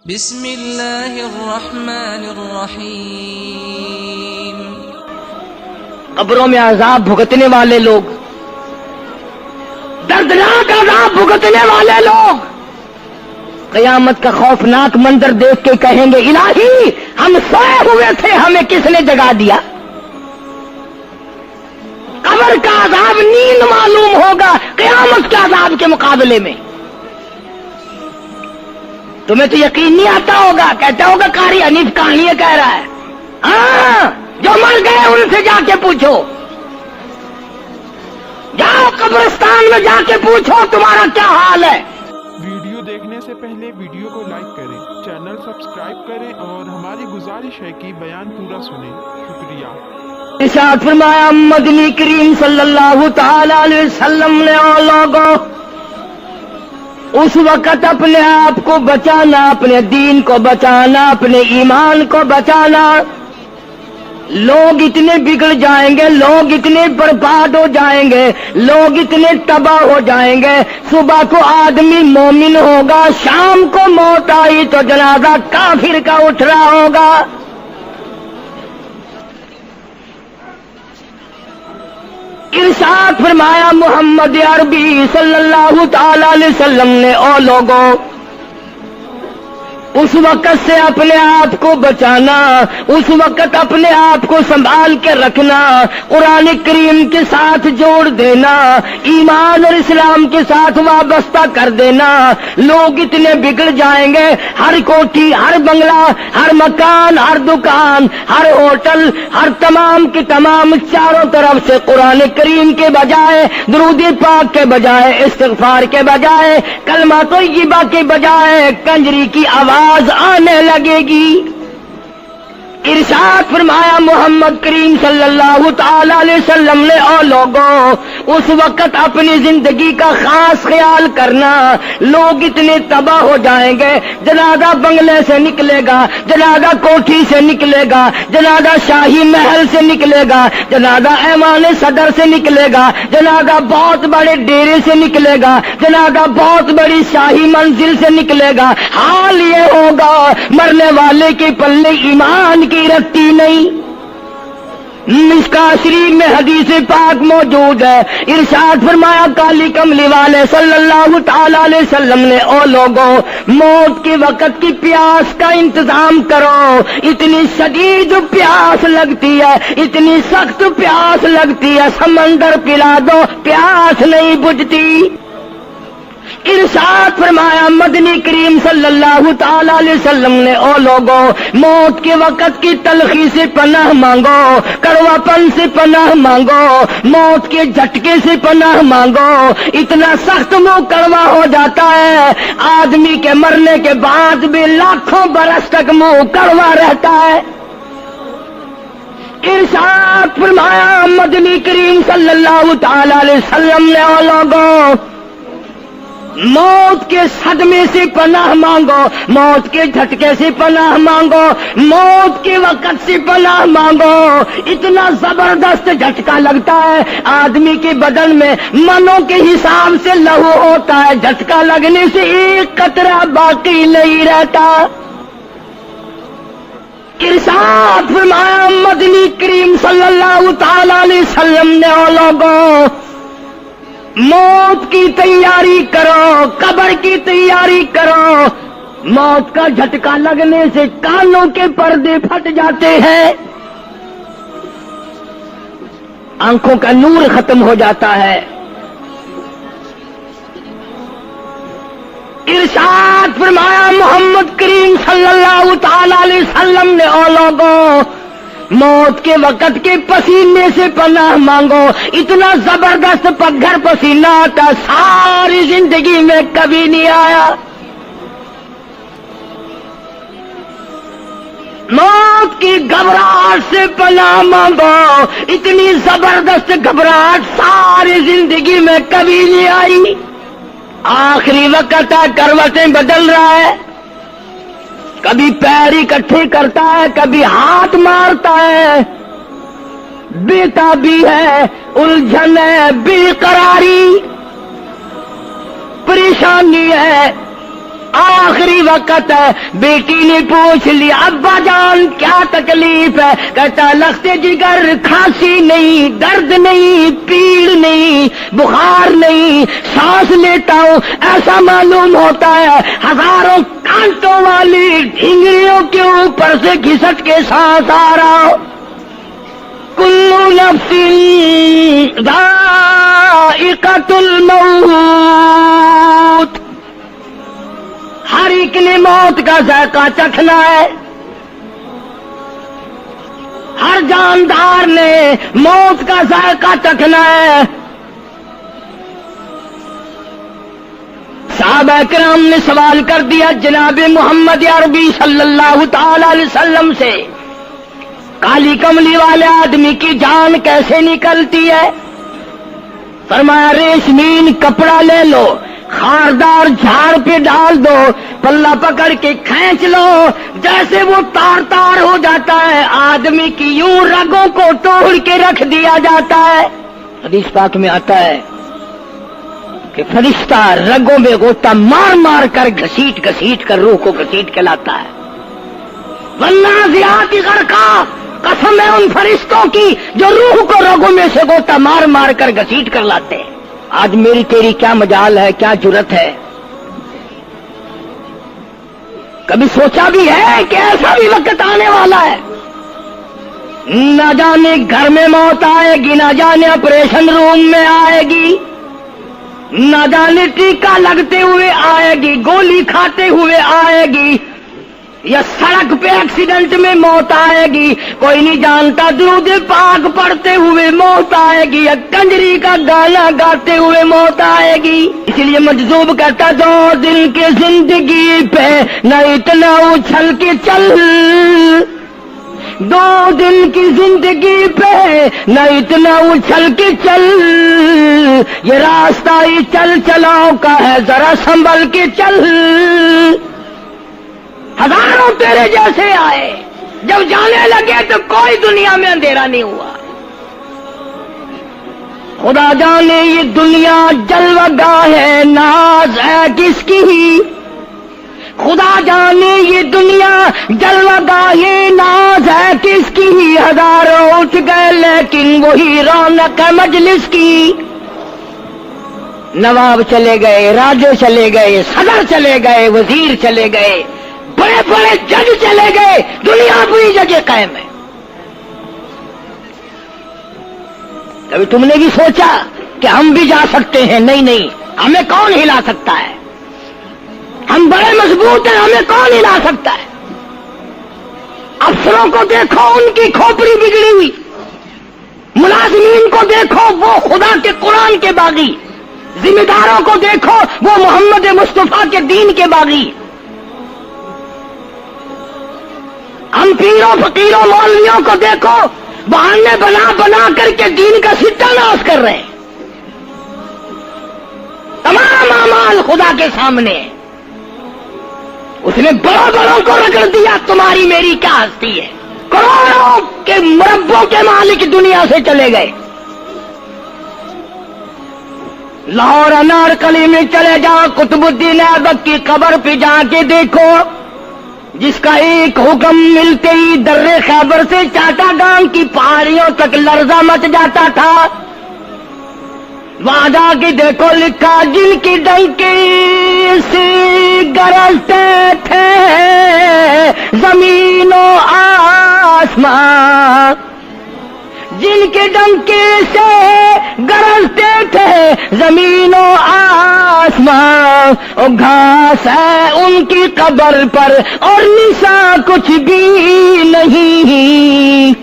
بسم اللہ الرحمن الرحیم۔ قبروں میں عذاب بھگتنے والے لوگ، دردناک عذاب بھگتنے والے لوگ قیامت کا خوفناک منظر دیکھ کے کہیں گے الہی ہم سوئے ہوئے تھے، ہمیں کس نے جگا دیا؟ قبر کا عذاب نیند معلوم ہوگا قیامت کے عذاب کے مقابلے میں۔ تمہیں تو یقین نہیں آتا ہوگا، کہتا ہوگا قاری حنیف کہانیاں کہہ رہا ہے۔ ہاں، جو مر گئے ان سے جا کے پوچھو، جاؤ قبرستان میں جا کے پوچھو تمہارا کیا حال ہے۔ ویڈیو دیکھنے سے پہلے ویڈیو کو لائک کریں، چینل سبسکرائب کریں اور ہماری گزارش ہے کہ بیان پورا سنیں۔ شکریہ۔ ارشاد فرمایا مدنی کریم صلی اللہ تعالی علیہ وسلم نے اور لوگوں اس وقت اپنے آپ کو بچانا، اپنے دین کو بچانا، اپنے ایمان کو بچانا۔ لوگ اتنے بگڑ جائیں گے، لوگ اتنے برباد ہو جائیں گے، لوگ اتنے تباہ ہو جائیں گے۔ صبح کو آدمی مومن ہوگا، شام کو موت آئی تو جنازہ کافر کا اٹھ رہا ہوگا۔ ارشاد فرمایا محمد عربی صلی اللہ تعالی علیہ وسلم نے او لوگوں اس وقت سے اپنے آپ کو بچانا، اس وقت اپنے آپ کو سنبھال کے رکھنا، قرآن کریم کے ساتھ جوڑ دینا، ایمان اور اسلام کے ساتھ وابستہ کر دینا۔ لوگ اتنے بگڑ جائیں گے، ہر کوٹھی، ہر بنگلہ، ہر مکان، ہر دکان، ہر ہوٹل، ہر تمام کے تمام چاروں طرف سے قرآن کریم کے بجائے، درود پاک کے بجائے، استغفار کے بجائے، کلمہ طیبہ کے بجائے کنجری کی آواز آنے لگے گی۔ ارشاد فرمایا محمد کریم صلی اللہ تعالی علیہ وسلم نے او لوگوں اس وقت اپنی زندگی کا خاص خیال کرنا۔ لوگ اتنے تباہ ہو جائیں گے، جنازہ بنگلے سے نکلے گا، جنازہ کوٹھی سے نکلے گا، جنازہ شاہی محل سے نکلے گا، جنازہ ایوان صدر سے نکلے گا، جنازہ بہت بڑے ڈیرے سے نکلے گا، جنازہ بہت بڑی شاہی منزل سے نکلے گا۔ حال یہ ہوگا مرنے والے کے پلے ایمان کی رتی نہیں۔ مشکاہ شریف میں حدیث پاک موجود ہے، ارشاد فرمایا کالی کملی والے صلی اللہ تعالی علیہ وسلم نے او لوگوں موت کے وقت کی پیاس کا انتظام کرو۔ اتنی شدید پیاس لگتی ہے، اتنی سخت پیاس لگتی ہے، سمندر پلا دو پیاس نہیں بجھتی۔ ارشاد فرمایا مدنی کریم صلی اللہ تعالی علیہ وسلم نے او لوگوں موت کے وقت کی تلخی سے پناہ مانگو، کڑوا پن سے پناہ مانگو، موت کے جھٹکے سے پناہ مانگو۔ اتنا سخت منہ کڑوا ہو جاتا ہے، آدمی کے مرنے کے بعد بھی لاکھوں برس تک منہ کڑوا رہتا ہے۔ ارشاد فرمایا مدنی کریم صلی اللہ تعالی علیہ وسلم نے او لوگوں موت کے صدمے سے پناہ مانگو، موت کے جھٹکے سے پناہ مانگو، موت کے وقت سے پناہ مانگو۔ اتنا زبردست جھٹکا لگتا ہے، آدمی کے بدن میں منوں کے حساب سے لہو ہوتا ہے، جھٹکا لگنے سے ایک قطرہ باقی نہیں رہتا۔ ارشاد فرمایا مدنی کریم صلی اللہ تعالی علیہ وسلم نے او لوگوں موت کی تیاری کرو، قبر کی تیاری کرو۔ موت کا جھٹکا لگنے سے کانوں کے پردے پھٹ جاتے ہیں، آنکھوں کا نور ختم ہو جاتا ہے۔ ارشاد فرمایا محمد کریم صلی اللہ تعالی علیہ وسلم نے او لوگوں موت کے وقت کے پسینے سے پناہ مانگو۔ اتنا زبردست پگھر پسینہ آتا ساری زندگی میں کبھی نہیں آیا۔ موت کی گھبراہٹ سے پناہ مانگو، اتنی زبردست گھبراہٹ ساری زندگی میں کبھی نہیں آئی۔ آخری وقت ہے، کروٹیں بدل رہا ہے، کبھی پیر اکٹھے کرتا ہے، کبھی ہاتھ مارتا ہے، بے تابی ہے، الجھن ہے، بے قراری، پریشانی ہے، آخری وقت ہے. بیٹی نے پوچھ لیا ابا جان کیا تکلیف ہے؟ کہتا لخت جگر، کھانسی نہیں، درد نہیں، پیڑ نہیں، بخار نہیں، سانس لیتا ہوں ایسا معلوم ہوتا ہے ہزاروں کانٹوں والی ڈھینگریوں کے اوپر سے گھسٹ کے سانس آ رہا ہو. کلو نفس ذائقۃ الموت، ہر ایک نے موت کا ذائقہ چکھنا ہے. ہر جاندار نے موت کا ذائقہ چکھنا ہے. صحابہ کرام نے سوال کر دیا جناب محمد عربی صلی اللہ تعالی علیہ وسلم سے، کالی کملی والے آدمی کی جان کیسے نکلتی ہے؟ فرمایا ریشمین کپڑا لے لو، خاردار جھاڑ پہ ڈال دو، پلہ پکڑ کے کھینچ لو، جیسے وہ تار تار ہو جاتا ہے آدمی کی یوں رگوں کو توڑ کے رکھ دیا جاتا ہے. حدیث پاک میں آتا ہے کہ فرشتہ رگوں میں غوطہ مار مار کر گھسیٹ گھسیٹ کر روح کو گھسیٹ کے لاتا ہے. والنازعات غرقا، قسم ہے ان فرشتوں کی جو روح کو رگوں میں سے غوطہ مار مار کر گھسیٹ کر لاتے ہیں. آج میری تیری کیا مجال ہے، کیا جرت ہے؟ کبھی سوچا بھی ہے کہ ایسا بھی وقت آنے والا ہے؟ نہ جانے گھر میں موت آئے گی، نہ جانے آپریشن روم میں آئے گی، نہ جانے ٹیکا لگتے ہوئے آئے گی، گولی کھاتے ہوئے آئے گی، یا سڑک پہ ایکسیڈنٹ میں موت آئے گی. کوئی نہیں جانتا. درود پاک پڑھتے ہوئے موت آئے گی، یا کنجری کا گانا گاتے ہوئے موت آئے گی. اس لیے مجذوب کہتا 2 دن کی زندگی پہ نہ اتنا اچھل کے چل، 2 دن کی زندگی پہ نہ اتنا اچھل کے چل، یہ راستہ ہی چل چلاؤ کا ہے ذرا سنبھل کے چل. ہزاروں تیرے جیسے آئے، جب جانے لگے تو کوئی دنیا میں اندھیرا نہیں ہوا. خدا جانے یہ دنیا جلوہ گاہ ہے، ناز ہے کس کی؟ خدا جانے یہ دنیا جلوہ گاہ ہے، ناز ہے کس کی؟ ہزاروں اٹھ گئے لیکن وہی رونق ہے مجلس کی. نواب چلے گئے، راجے چلے گئے، صدر چلے گئے، وزیر چلے گئے، بڑے بڑے جج چلے گئے، دنیا اپنی جگہ قائم ہے. کبھی تم نے بھی سوچا کہ ہم بھی جا سکتے ہیں؟ نہیں نہیں، ہمیں کون ہلا سکتا ہے؟ ہم بڑے مضبوط ہیں، ہمیں کون ہلا سکتا ہے؟ افسروں کو دیکھو ان کی کھوپڑی بگڑی ہوئی، ملازمین کو دیکھو وہ خدا کے قرآن کے باغی، ذمہ داروں کو دیکھو وہ محمد مصطفیٰ کے دین کے باغی. ہم پیروں فقیروں مولویوں کو دیکھو بہانے بنا بنا کر کے دین کا ستہ ناش کر رہے ہیں. تمام اعمال خدا کے سامنے، اس نے بڑوں بڑوں کو رگڑ دیا. تمہاری میری کیا ہستی ہے؟ کروڑوں کے مربوں کے مالک دنیا سے چلے گئے. لاہور انارکلی میں چلے جاؤ، قطب الدین ایبک کی قبر پہ جا کے دیکھو، جس کا ایک حکم ملتے ہی در خیبر سے چاٹا گام کی پہاڑیوں تک لرزہ مچ جاتا تھا. وہاں جا کے دیکھو لکھا جن کی ڈنکی سے گرجتے تھے زمین و آسمان، جن کے ڈنکے سے گرجتے تھے زمین و آسمان، اور گھاس ہے ان کی قبر پر اور نشان کچھ بھی نہیں،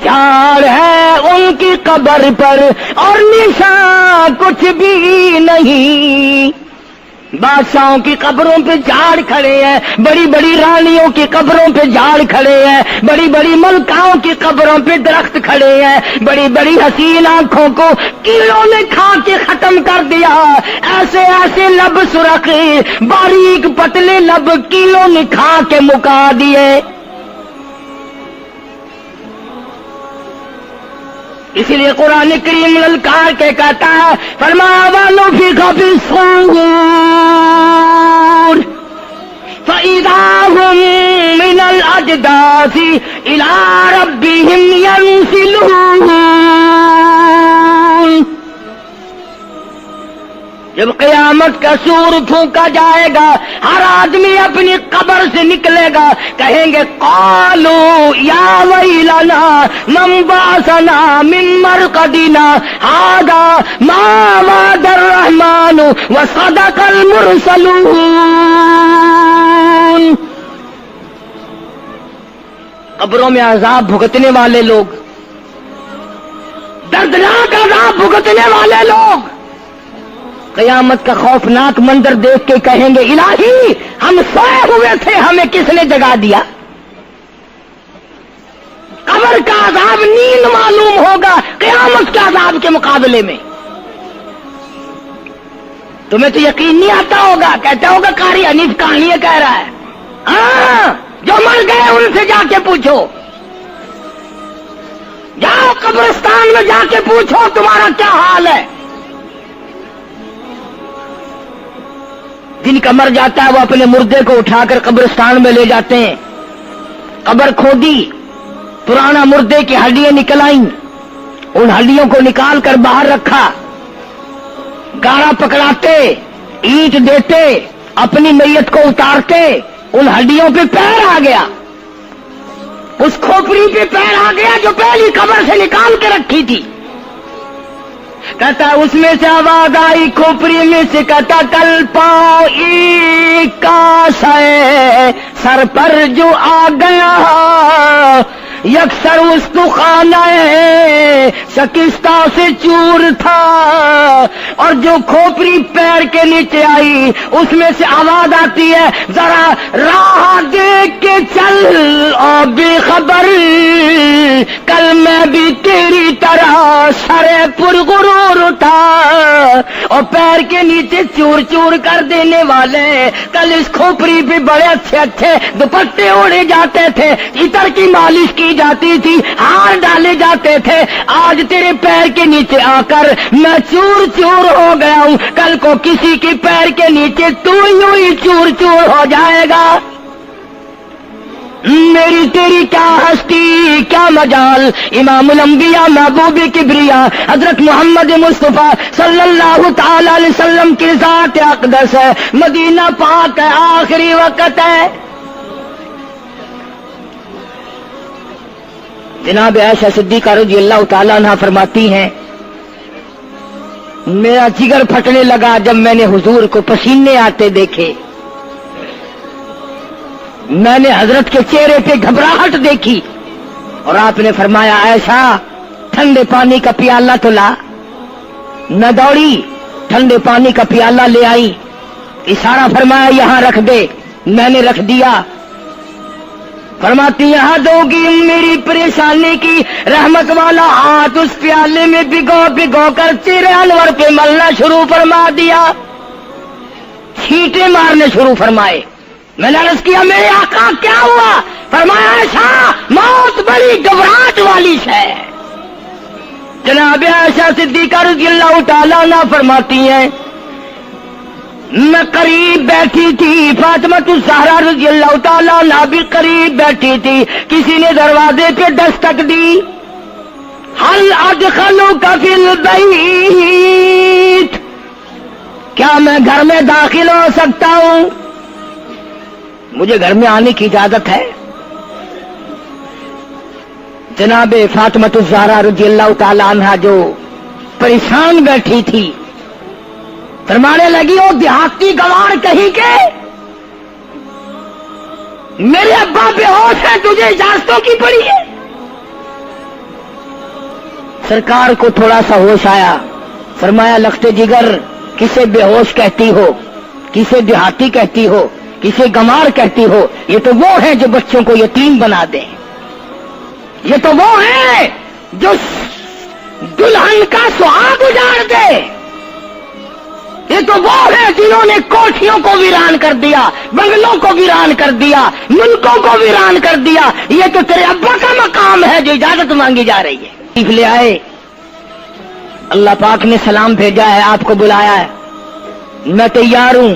جھاڑ ہے ان کی قبر پر اور نشان کچھ بھی نہیں. بادشاہوں کی قبروں پہ جھاڑ کھڑے ہیں، بڑی بڑی رانیوں کی قبروں پہ جھاڑ کھڑے ہیں، بڑی بڑی ملکاؤں کی قبروں پہ درخت کھڑے ہیں. بڑی بڑی حسین آنکھوں کو کیڑوں نے کھا کے ختم کر دیا. ایسے ایسے لب سرخ باریک پتلے لب کیڑوں نے کھا کے مکا دیے. اسی لیے قرآن کریم للکار کے کہتا ہے، فرمایا وَنُفِخَ فِي الصُّورِ، فَإِذَا هُم مِّنَ الْأَجْدَاثِ إِلَىٰ رَبِّهِمْ يَنسِلُونَ۔ جب قیامت کا سور پھونکا جائے گا، ہر آدمی اپنی قبر سے نکلے گا، کہیں گے قالوا یا ویلنا من بعثنا من مرقدنا هذا ما وعد الرحمن وصدق المرسلون۔ قبروں میں عذاب بھگتنے والے لوگ، دردناک عذاب بھگتنے والے لوگ قیامت کا خوفناک منظر دیکھ کے کہیں گے الہی ہم سوئے ہوئے تھے، ہمیں کس نے جگا دیا؟ قبر کا عذاب نیند معلوم ہوگا قیامت کے عذاب کے مقابلے میں۔ تمہیں تو یقین نہیں آتا ہوگا، کہتا ہوگا قاری حنیف کہانی کہہ رہا ہے۔ ہاں، جو مر گئے ان سے جا کے پوچھو، جاؤ قبرستان میں جا کے پوچھو تمہارا کیا حال ہے۔ جن کا مر جاتا ہے وہ اپنے مردے کو اٹھا کر قبرستان میں لے جاتے ہیں، قبر کھودی، پرانا مردے کی ہڈیاں نکل آئیں، ان ہڈیوں کو نکال کر باہر رکھا، گاڑا پکڑاتے، اینٹ دیتے، اپنی میت کو اتارتے، ان ہڈیوں پہ پیر آ گیا، اس کھوپڑی پہ پیر آ گیا جو پہلی قبر سے نکال کے رکھی تھی۔ کہتا اس میں سے آواز آئی کھوپڑی میں سے، کہتا کل پاؤں ایک کاش ہے سر پر جو آ گیا، یکسر استخانہ شکستہ سے چور تھا، اور جو کھوپڑی پیر کے نیچے آئی اس میں سے آواز آتی ہے ذرا راہ دیکھ کے چل اور بے خبر، کل میں بھی تیری طرح سرے پرغرور تھا، اور پیر کے نیچے چور چور کر دینے والے کل اس کھوپڑی پہ بڑے اچھے اچھے دوپٹے اوڑے جاتے تھے، عطر کی مالش کی جاتی تھی، ہار ڈالے جاتے تھے، آج تیرے پیر کے نیچے آ کر میں چور چور ہو گیا ہوں، کل کو کسی کے پیر کے نیچے تو یوں ہی چور چور ہو جائے گا۔ میری تیری کیا ہستی کیا مجال، امام الانبیاء محبوب کبریا حضرت محمد مصطفیٰ صلی اللہ تعالی علیہ وسلم کی ذات اقدس ہے، مدینہ پاک ہے، آخری وقت ہے۔ جناب عائشہ صدیقہ رضی اللہ تعالیٰ عنہ فرماتی ہیں میرا جگر پھٹنے لگا جب میں نے حضور کو پسینے آتے دیکھے، میں نے حضرت کے چہرے پہ گھبراہٹ دیکھی، اور آپ نے فرمایا عائشہ ٹھنڈے پانی کا پیالہ تو لا۔ میں دوڑی، ٹھنڈے پانی کا پیالہ لے آئی، اشارہ فرمایا یہاں رکھ دے، میں نے رکھ دیا۔ فرماتی یہاں دو گی میری پریشانی کی رحمت والا ہاتھ اس پیالے میں بھگو بھگو کر چہرے انور پہ ملنا شروع فرما دیا، چھینٹے مارنے شروع فرمائے۔ میں نے عرض کیا میرے آقا کیا ہوا؟ فرمایا عائشہ موت بڑی گھبراہٹ والی ہے۔ جناب عائشہ صدیقہ رضی اللہ تعالیٰ عنہ فرماتی ہیں میں قریب بیٹھی تھی، فاطمہ الزہرا رضی اللہ تعالیٰ عنہ بھی قریب بیٹھی تھی، کسی نے دروازے پہ دستک دی، هل ادخلوک فی البیت، کیا میں گھر میں داخل ہو سکتا ہوں؟ مجھے گھر میں آنے کی اجازت ہے؟ جناب فاطمہ الزہرا رضی اللہ تعالی عنہا جو پریشان بیٹھی تھی فرمانے لگی وہ دیہاتی گوار کہیں کے میرے ابا بے ہوش ہے، تجھے اجازتوں کی پڑی ہے؟ سرکار کو تھوڑا سا ہوش آیا، فرمایا لخت جگر کسے بے ہوش کہتی ہو، کسے دیہاتی کہتی ہو، کسے گمار کہتی ہو؟ یہ تو وہ ہیں جو بچوں کو یتیم بنا دیں، یہ تو وہ ہیں جو دلہن کا سہاگ اجاڑ دے، یہ تو وہ ہیں جنہوں نے کوٹھیوں کو ویران کر دیا، بنگلوں کو ویران کر دیا، ملکوں کو ویران کر دیا۔ یہ تو تیرے ابا کا مقام ہے جو اجازت مانگی جا رہی ہے۔ لے آئے، اللہ پاک نے سلام بھیجا ہے، آپ کو بلایا ہے، میں تیار ہوں۔